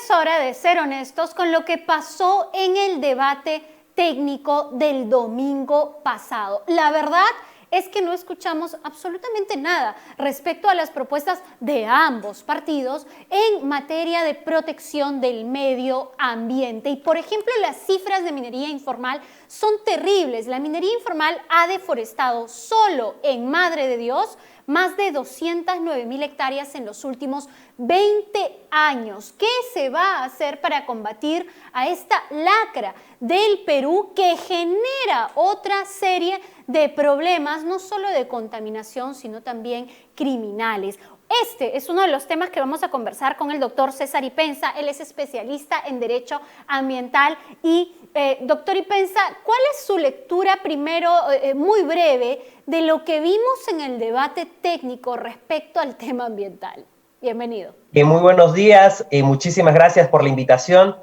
es hora de ser honestos con lo que pasó en el debate técnico del domingo pasado. La verdad es que no escuchamos absolutamente nada respecto a las propuestas de ambos partidos en materia de protección del medio ambiente. Y, por ejemplo, las cifras de minería informal son terribles. La minería informal ha deforestado solo en Madre de Dios más de 209.000 hectáreas en los últimos 20 años. ¿Qué se va a hacer para combatir a esta lacra del Perú que genera otra serie de problemas, no solo de contaminación, sino también criminales? Este es uno de los temas que vamos a conversar con el doctor César Ipenza. Él es especialista en Derecho Ambiental. Y, doctor Ipenza, ¿cuál es su lectura, primero, muy breve, de lo que vimos en el debate técnico respecto al tema ambiental? Bienvenido. Muy buenos días, muchísimas gracias por la invitación.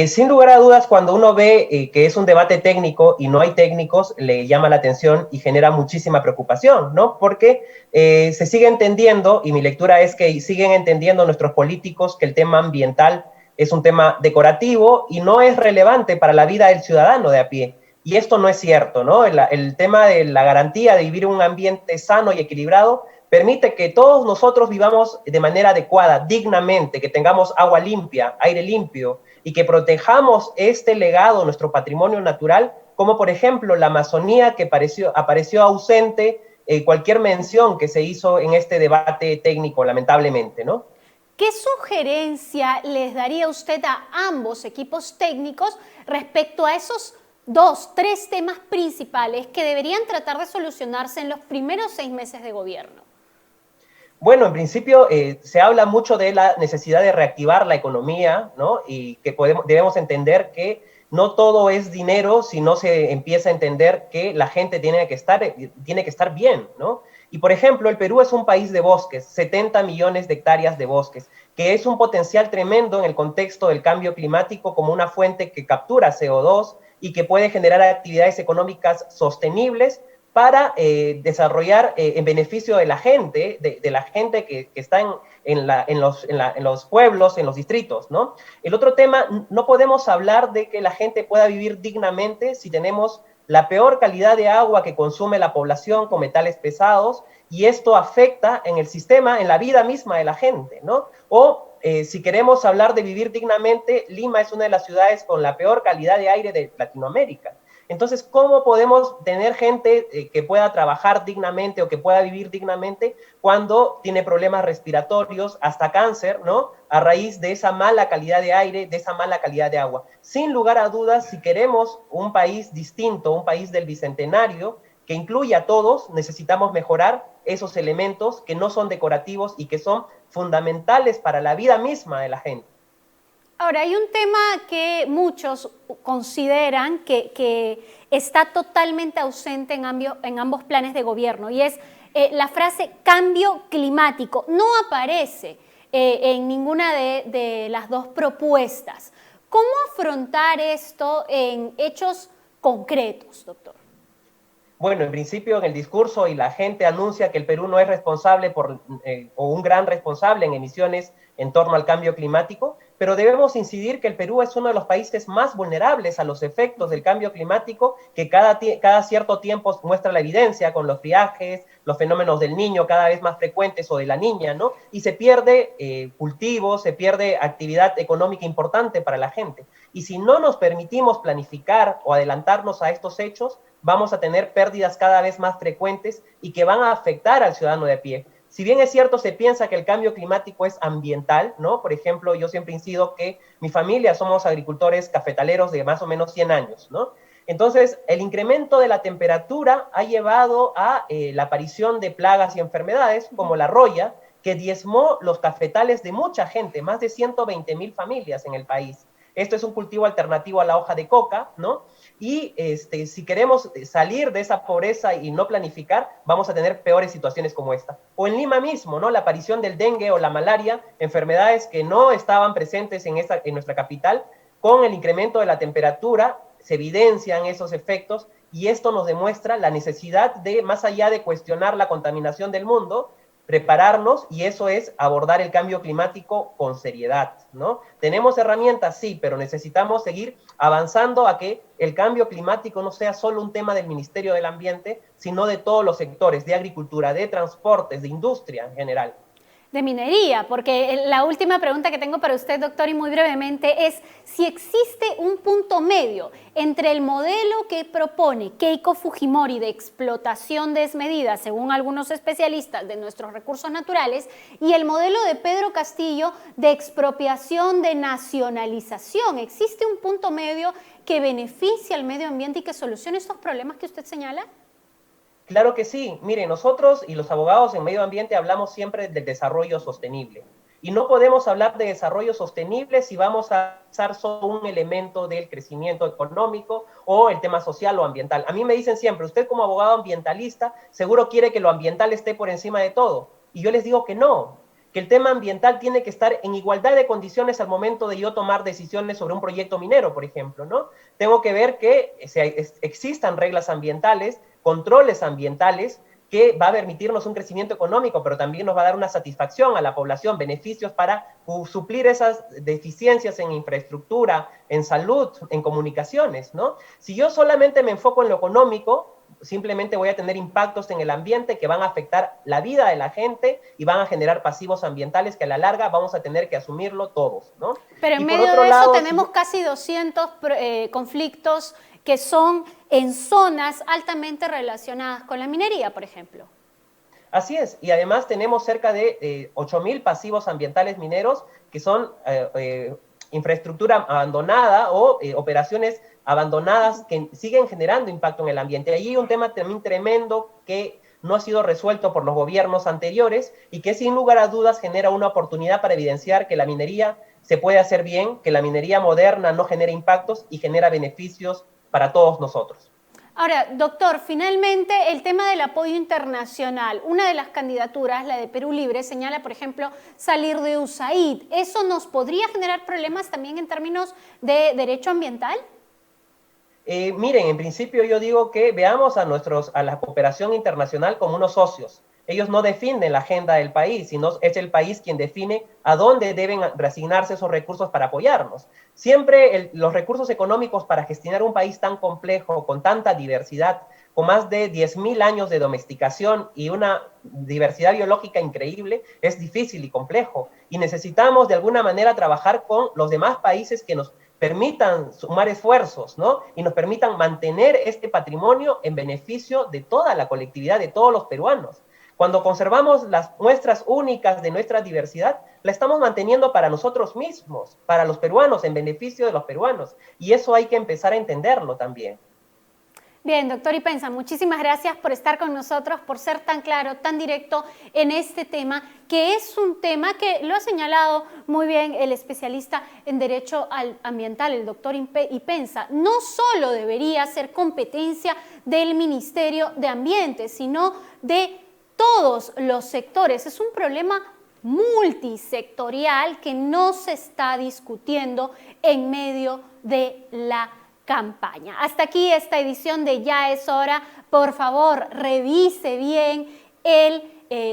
Sin lugar a dudas, cuando uno ve que es un debate técnico y no hay técnicos, le llama la atención y genera muchísima preocupación, ¿no? Porque se sigue entendiendo, y mi lectura es que siguen entendiendo nuestros políticos que el tema ambiental es un tema decorativo y no es relevante para la vida del ciudadano de a pie. Y esto no es cierto, ¿no? El tema de la garantía de vivir en un ambiente sano y equilibrado permite que todos nosotros vivamos de manera adecuada, dignamente, que tengamos agua limpia, aire limpio, y que protejamos este legado, nuestro patrimonio natural, como por ejemplo la Amazonía, que apareció ausente cualquier mención que se hizo en este debate técnico, lamentablemente, ¿no? ¿Qué sugerencia les daría usted a ambos equipos técnicos respecto a esos tres temas principales que deberían tratar de solucionarse en los primeros 6 meses de gobierno? Bueno, en principio se habla mucho de la necesidad de reactivar la economía, ¿no? Y que debemos entender que no todo es dinero si no se empieza a entender que la gente tiene que estar bien, ¿no? Y por ejemplo, el Perú es un país de bosques, 70 millones de hectáreas de bosques, que es un potencial tremendo en el contexto del cambio climático como una fuente que captura CO2 y que puede generar actividades económicas sostenibles para desarrollar en beneficio de la gente, de la gente que está en los pueblos, en los distritos, ¿no? El otro tema, no podemos hablar de que la gente pueda vivir dignamente si tenemos la peor calidad de agua que consume la población con metales pesados, y esto afecta en el sistema, en la vida misma de la gente, ¿no? O si queremos hablar de vivir dignamente, Lima es una de las ciudades con la peor calidad de aire de Latinoamérica. Entonces, ¿cómo podemos tener gente que pueda trabajar dignamente o que pueda vivir dignamente cuando tiene problemas respiratorios, hasta cáncer, ¿no? A raíz de esa mala calidad de aire, de esa mala calidad de agua. Sin lugar a dudas, si queremos un país distinto, un país del bicentenario, que incluya a todos, necesitamos mejorar esos elementos que no son decorativos y que son fundamentales para la vida misma de la gente. Ahora, hay un tema que muchos consideran que está totalmente ausente en ambos planes de gobierno, y es la frase cambio climático. No aparece en ninguna de las dos propuestas. ¿Cómo afrontar esto en hechos concretos, doctor? Bueno, en principio en el discurso y la gente anuncia que el Perú no es responsable o un gran responsable en emisiones en torno al cambio climático, pero debemos incidir que el Perú es uno de los países más vulnerables a los efectos del cambio climático, que cada cierto tiempo muestra la evidencia con los friajes, los fenómenos del niño cada vez más frecuentes o de la niña, ¿no? Y se pierde cultivo, se pierde actividad económica importante para la gente. Y si no nos permitimos planificar o adelantarnos a estos hechos, vamos a tener pérdidas cada vez más frecuentes y que van a afectar al ciudadano de a pie. Si bien es cierto, se piensa que el cambio climático es ambiental, ¿no? Por ejemplo, yo siempre incido que mi familia somos agricultores cafetaleros de más o menos 100 años, ¿no? Entonces, el incremento de la temperatura ha llevado a la aparición de plagas y enfermedades como la roya, que diezmó los cafetales de mucha gente, más de 120.000 familias en el país. Esto es un cultivo alternativo a la hoja de coca, ¿no? Y si queremos salir de esa pobreza y no planificar, vamos a tener peores situaciones como esta. O en Lima mismo, ¿no? La aparición del dengue o la malaria, enfermedades que no estaban presentes en nuestra capital, con el incremento de la temperatura se evidencian esos efectos, y esto nos demuestra la necesidad de, más allá de cuestionar la contaminación del mundo, prepararnos, y eso es abordar el cambio climático con seriedad, ¿no? Tenemos herramientas, sí, pero necesitamos seguir avanzando a que el cambio climático no sea solo un tema del Ministerio del Ambiente, sino de todos los sectores, de agricultura, de transportes, de industria en general. De minería, porque la última pregunta que tengo para usted, doctor, y muy brevemente, es si existe un punto medio entre el modelo que propone Keiko Fujimori de explotación desmedida, según algunos especialistas, de nuestros recursos naturales, y el modelo de Pedro Castillo de expropiación, de nacionalización. ¿Existe un punto medio que beneficie al medio ambiente y que solucione estos problemas que usted señala? Claro que sí. Mire, nosotros y los abogados en medio ambiente hablamos siempre del desarrollo sostenible. Y no podemos hablar de desarrollo sostenible si vamos a usar solo un elemento del crecimiento económico o el tema social o ambiental. A mí me dicen siempre, usted como abogado ambientalista seguro quiere que lo ambiental esté por encima de todo. Y yo les digo que no, que el tema ambiental tiene que estar en igualdad de condiciones al momento de yo tomar decisiones sobre un proyecto minero, por ejemplo, ¿no? Tengo que ver que existan reglas ambientales, controles ambientales, que va a permitirnos un crecimiento económico, pero también nos va a dar una satisfacción a la población, beneficios para suplir esas deficiencias en infraestructura, en salud, en comunicaciones, ¿no? Si yo solamente me enfoco en lo económico, simplemente voy a tener impactos en el ambiente que van a afectar la vida de la gente y van a generar pasivos ambientales que a la larga vamos a tener que asumirlo todos, ¿no? Pero en medio de eso tenemos casi 200 conflictos que son en zonas altamente relacionadas con la minería, por ejemplo. Así es, y además tenemos cerca de 8.000 pasivos ambientales mineros que son infraestructura abandonada o operaciones abandonadas que siguen generando impacto en el ambiente. Allí hay un tema también tremendo que no ha sido resuelto por los gobiernos anteriores y que sin lugar a dudas genera una oportunidad para evidenciar que la minería se puede hacer bien, que la minería moderna no genera impactos y genera beneficios para todos nosotros. Ahora, doctor, finalmente el tema del apoyo internacional. Una de las candidaturas, la de Perú Libre, señala, por ejemplo, salir de USAID. ¿Eso nos podría generar problemas también en términos de derecho ambiental? Miren, en principio yo digo que veamos a la cooperación internacional como unos socios. Ellos no definen la agenda del país, sino es el país quien define a dónde deben reasignarse esos recursos para apoyarnos. Siempre los recursos económicos para gestionar un país tan complejo, con tanta diversidad, con más de 10.000 años de domesticación y una diversidad biológica increíble, es difícil y complejo. Y necesitamos de alguna manera trabajar con los demás países que nos permitan sumar esfuerzos, ¿no? Y nos permitan mantener este patrimonio en beneficio de toda la colectividad, de todos los peruanos. Cuando conservamos las muestras únicas de nuestra diversidad, la estamos manteniendo para nosotros mismos, para los peruanos, en beneficio de los peruanos. Y eso hay que empezar a entenderlo también. Bien, doctor Ipenza, muchísimas gracias por estar con nosotros, por ser tan claro, tan directo en este tema, que es un tema que lo ha señalado muy bien el especialista en Derecho Ambiental, el doctor Ipenza. No solo debería ser competencia del Ministerio de Ambiente, sino de todos los sectores. Es un problema multisectorial que no se está discutiendo en medio de la campaña. Hasta aquí esta edición de Ya es Hora. Por favor, revise bien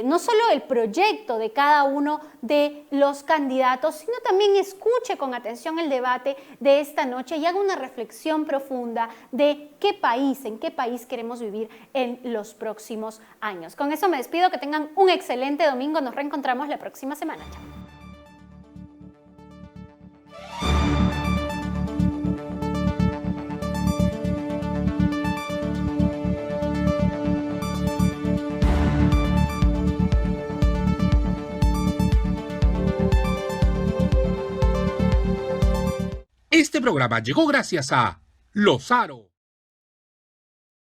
no solo el proyecto de cada uno de los candidatos, sino también escuche con atención el debate de esta noche y haga una reflexión profunda de en qué país queremos vivir en los próximos años. Con eso me despido, que tengan un excelente domingo. Nos reencontramos la próxima semana. Chao. Este programa llegó gracias a Lozaro.